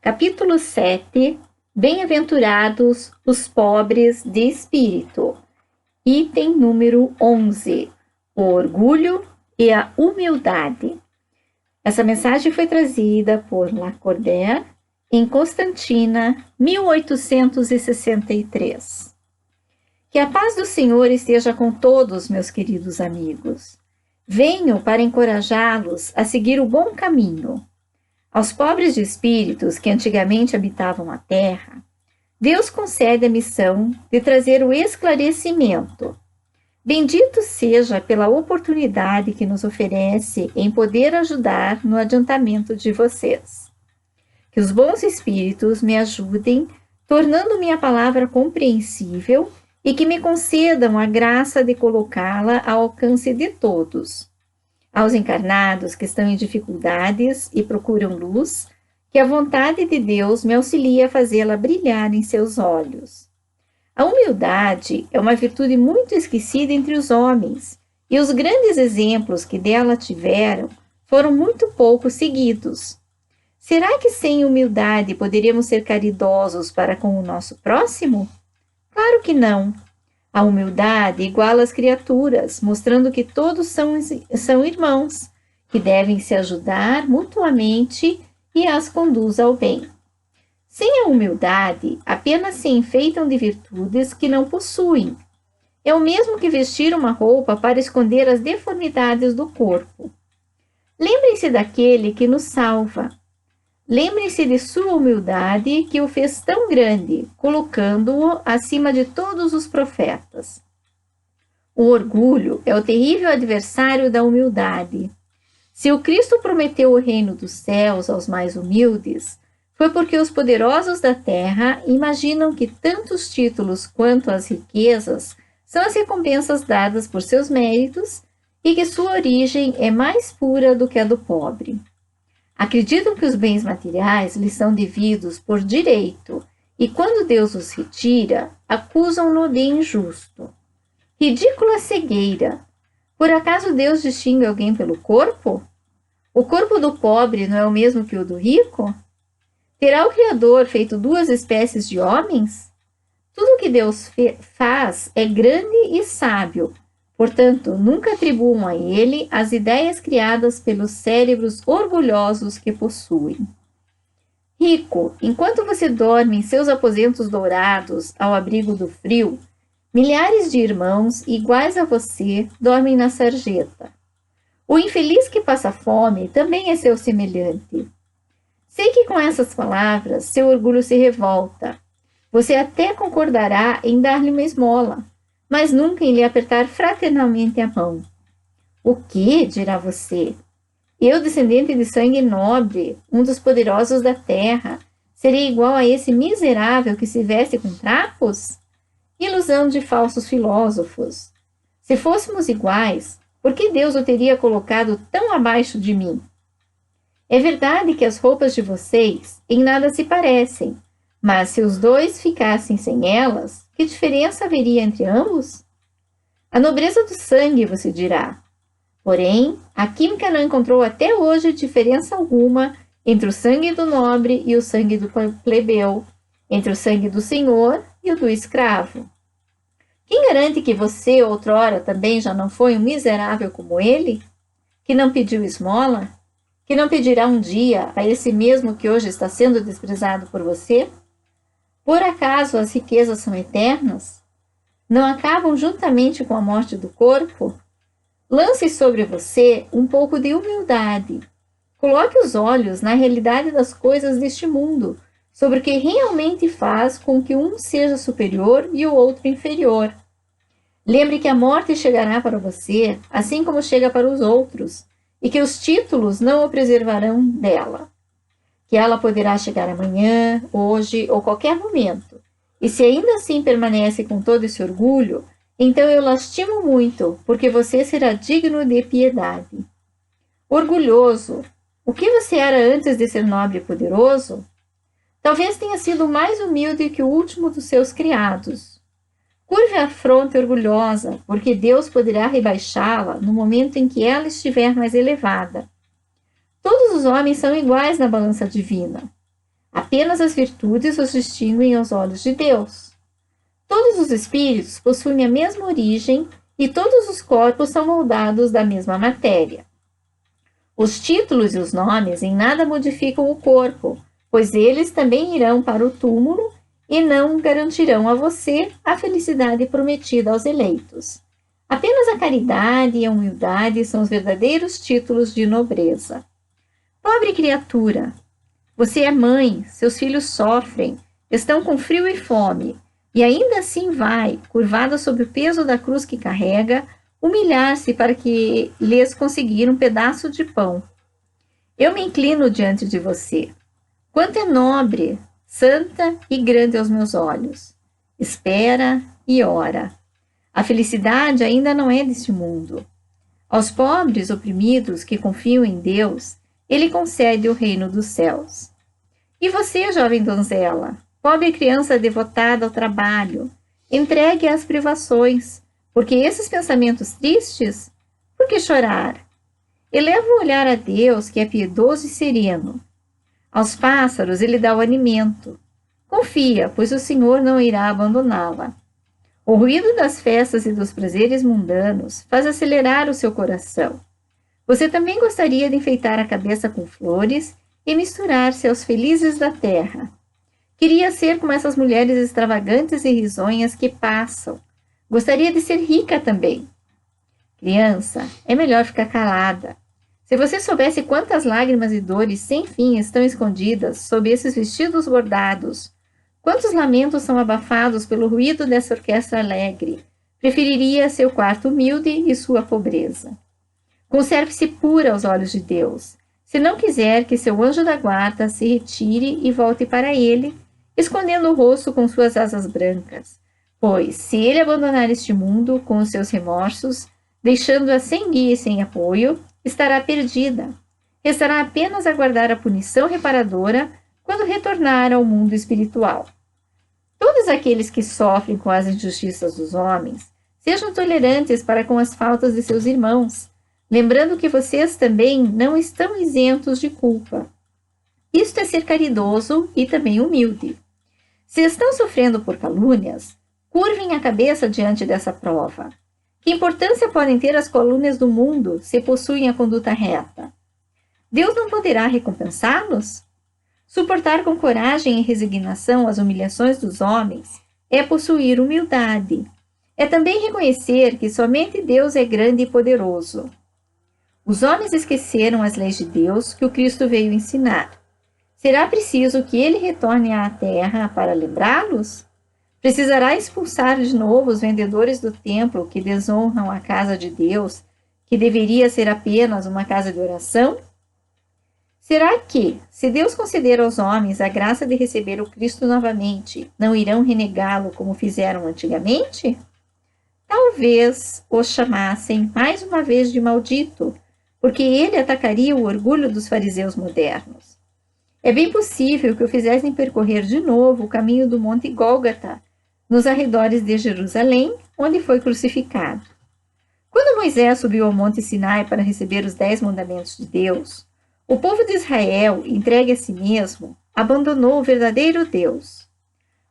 Capítulo 7. Bem-aventurados os pobres de espírito. Item número 11. O orgulho e a humildade. Essa mensagem foi trazida por Lacordaire em Constantina, 1863. Que a paz do Senhor esteja com todos, meus queridos amigos. Venho para encorajá-los a seguir o bom caminho. Aos pobres de espíritos que antigamente habitavam a terra, Deus concede a missão de trazer o esclarecimento. Bendito seja pela oportunidade que nos oferece em poder ajudar no adiantamento de vocês. Que os bons espíritos me ajudem, tornando minha palavra compreensível e que me concedam a graça de colocá-la ao alcance de todos. Aos encarnados que estão em dificuldades e procuram luz, que a vontade de Deus me auxilie a fazê-la brilhar em seus olhos. A humildade é uma virtude muito esquecida entre os homens, e os grandes exemplos que dela tiveram foram muito pouco seguidos. Será que sem humildade poderíamos ser caridosos para com o nosso próximo? Claro que não. A humildade iguala as criaturas, mostrando que todos são irmãos, que devem se ajudar mutuamente e as conduz ao bem. Sem a humildade, apenas se enfeitam de virtudes que não possuem. É o mesmo que vestir uma roupa para esconder as deformidades do corpo. Lembrem-se daquele que nos salva. Lembrem-se de sua humildade que o fez tão grande, colocando-o acima de todos os profetas. O orgulho é o terrível adversário da humildade. Se o Cristo prometeu o reino dos céus aos mais humildes, foi porque os poderosos da terra imaginam que tanto os títulos quanto as riquezas são as recompensas dadas por seus méritos e que sua origem é mais pura do que a do pobre. Acreditam que os bens materiais lhes são devidos por direito e, quando Deus os retira, acusam-no de injusto. Ridícula cegueira! Por acaso Deus distingue alguém pelo corpo? O corpo do pobre não é o mesmo que o do rico? Terá o Criador feito duas espécies de homens? Tudo o que Deus faz é grande e sábio. Portanto, nunca atribuam a ele as ideias criadas pelos cérebros orgulhosos que possuem. Rico, enquanto você dorme em seus aposentos dourados ao abrigo do frio, milhares de irmãos iguais a você dormem na sarjeta. O infeliz que passa fome também é seu semelhante. Sei que com essas palavras seu orgulho se revolta. Você até concordará em dar-lhe uma esmola, mas nunca em lhe apertar fraternalmente a mão. O que, dirá você? Eu, descendente de sangue nobre, um dos poderosos da terra, serei igual a esse miserável que se veste com trapos? Ilusão de falsos filósofos. Se fôssemos iguais, por que Deus o teria colocado tão abaixo de mim? É verdade que as roupas de vocês em nada se parecem, mas se os dois ficassem sem elas, que diferença haveria entre ambos? A nobreza do sangue, você dirá. Porém, a química não encontrou até hoje diferença alguma entre o sangue do nobre e o sangue do plebeu, entre o sangue do senhor e o do escravo. Quem garante que você, outrora, também já não foi um miserável como ele? Que não pediu esmola? Que não pedirá um dia a esse mesmo que hoje está sendo desprezado por você? Por acaso as riquezas são eternas? Não acabam juntamente com a morte do corpo? Lance sobre você um pouco de humildade. Coloque os olhos na realidade das coisas deste mundo, sobre o que realmente faz com que um seja superior e o outro inferior. Lembre que a morte chegará para você, assim como chega para os outros, e que os títulos não o preservarão dela. Que ela poderá chegar amanhã, hoje ou qualquer momento. E se ainda assim permanece com todo esse orgulho, então eu lastimo muito, porque você será digno de piedade. Orgulhoso, o que você era antes de ser nobre e poderoso? Talvez tenha sido mais humilde que o último dos seus criados. Curve a fronte orgulhosa, porque Deus poderá rebaixá-la no momento em que ela estiver mais elevada. Todos os homens são iguais na balança divina. Apenas as virtudes os distinguem aos olhos de Deus. Todos os espíritos possuem a mesma origem e todos os corpos são moldados da mesma matéria. Os títulos e os nomes em nada modificam o corpo, pois eles também irão para o túmulo e não garantirão a você a felicidade prometida aos eleitos. Apenas a caridade e a humildade são os verdadeiros títulos de nobreza. Pobre criatura! Você é mãe, seus filhos sofrem, estão com frio e fome, e ainda assim vai, curvada sob o peso da cruz que carrega, humilhar-se para que lhes conseguir um pedaço de pão. Eu me inclino diante de você. Quanto é nobre, santa e grande aos meus olhos. Espera e ora. A felicidade ainda não é deste mundo. Aos pobres oprimidos que confiam em Deus, Ele concede o reino dos céus. E você, jovem donzela, pobre criança devotada ao trabalho, entregue às privações, porque esses pensamentos tristes, por que chorar? Eleva o olhar a Deus, que é piedoso e sereno. Aos pássaros ele dá o alimento. Confia, pois o Senhor não irá abandoná-la. O ruído das festas e dos prazeres mundanos faz acelerar o seu coração. Você também gostaria de enfeitar a cabeça com flores e misturar-se aos felizes da terra. Queria ser como essas mulheres extravagantes e risonhas que passam. Gostaria de ser rica também. Criança, é melhor ficar calada. Se você soubesse quantas lágrimas e dores sem fim estão escondidas sob esses vestidos bordados, quantos lamentos são abafados pelo ruído dessa orquestra alegre, preferiria seu quarto humilde e sua pobreza. Conserve-se pura aos olhos de Deus, se não quiser que seu anjo da guarda se retire e volte para ele, escondendo o rosto com suas asas brancas, pois, se ele abandonar este mundo com os seus remorsos, deixando-a sem guia e sem apoio, estará perdida. Restará apenas aguardar a punição reparadora quando retornar ao mundo espiritual. Todos aqueles que sofrem com as injustiças dos homens, sejam tolerantes para com as faltas de seus irmãos, lembrando que vocês também não estão isentos de culpa. Isto é ser caridoso e também humilde. Se estão sofrendo por calúnias, curvem a cabeça diante dessa prova. Que importância podem ter as calúnias do mundo se possuem a conduta reta? Deus não poderá recompensá-los? Suportar com coragem e resignação as humilhações dos homens é possuir humildade. É também reconhecer que somente Deus é grande e poderoso. Os homens esqueceram as leis de Deus que o Cristo veio ensinar. Será preciso que ele retorne à terra para lembrá-los? Precisará expulsar de novo os vendedores do templo que desonram a casa de Deus, que deveria ser apenas uma casa de oração? Será que, se Deus conceder aos homens a graça de receber o Cristo novamente, não irão renegá-lo como fizeram antigamente? Talvez o chamassem mais uma vez de maldito, porque ele atacaria o orgulho dos fariseus modernos. É bem possível que o fizessem percorrer de novo o caminho do Monte Gólgota, nos arredores de Jerusalém, onde foi crucificado. Quando Moisés subiu ao Monte Sinai para receber os 10 mandamentos de Deus, o povo de Israel, entregue a si mesmo, abandonou o verdadeiro Deus.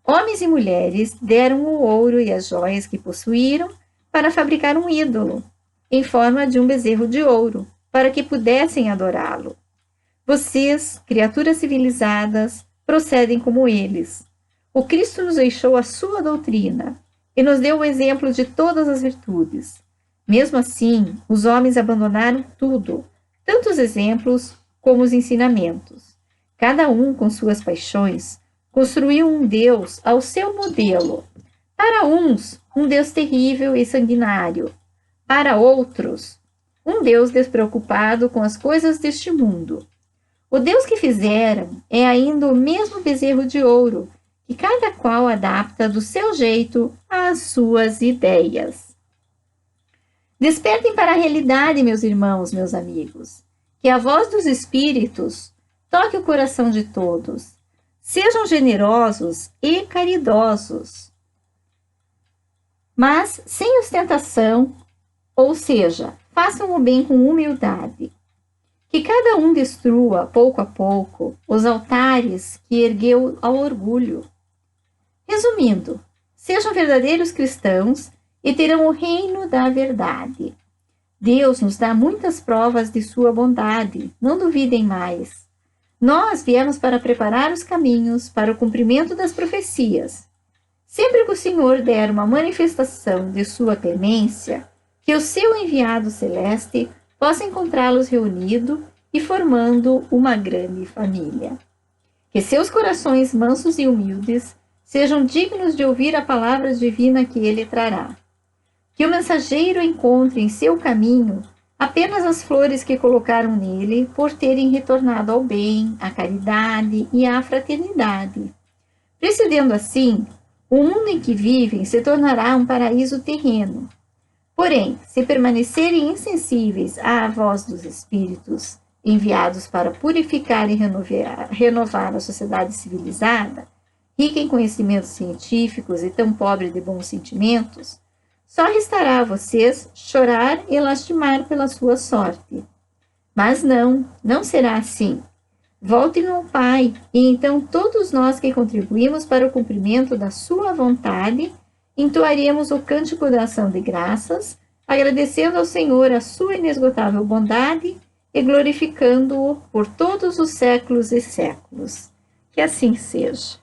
Homens e mulheres deram o ouro e as joias que possuíram para fabricar um ídolo, em forma de um bezerro de ouro, para que pudessem adorá-lo. Vocês, criaturas civilizadas, procedem como eles. O Cristo nos deixou a sua doutrina e nos deu o exemplo de todas as virtudes. Mesmo assim, os homens abandonaram tudo, tanto os exemplos como os ensinamentos. Cada um, com suas paixões, construiu um Deus ao seu modelo. Para uns, um Deus terrível e sanguinário. Para outros, um Deus despreocupado com as coisas deste mundo. O Deus que fizeram é ainda o mesmo bezerro de ouro, que cada qual adapta do seu jeito às suas ideias. Despertem para a realidade, meus irmãos, meus amigos. Que a voz dos espíritos toque o coração de todos. Sejam generosos e caridosos, mas sem ostentação, ou seja, façam o bem com humildade. Que cada um destrua, pouco a pouco, os altares que ergueu ao orgulho. Resumindo, sejam verdadeiros cristãos e terão o reino da verdade. Deus nos dá muitas provas de sua bondade, não duvidem mais. Nós viemos para preparar os caminhos para o cumprimento das profecias. Sempre que o Senhor der uma manifestação de sua clemência, que o seu enviado celeste possa encontrá-los reunidos e formando uma grande família. Que seus corações mansos e humildes sejam dignos de ouvir a palavra divina que ele trará. Que o mensageiro encontre em seu caminho apenas as flores que colocaram nele por terem retornado ao bem, à caridade e à fraternidade. Procedendo assim, o mundo em que vivem se tornará um paraíso terreno. Porém, se permanecerem insensíveis à voz dos espíritos, enviados para purificar e renovar a sociedade civilizada, rica em conhecimentos científicos e tão pobre de bons sentimentos, só restará a vocês chorar e lastimar pela sua sorte. Mas não será assim. Voltem ao Pai, e então todos nós que contribuímos para o cumprimento da sua vontade, entoaremos o cântico da ação de graças, agradecendo ao Senhor a sua inesgotável bondade e glorificando-o por todos os séculos e séculos. Que assim seja.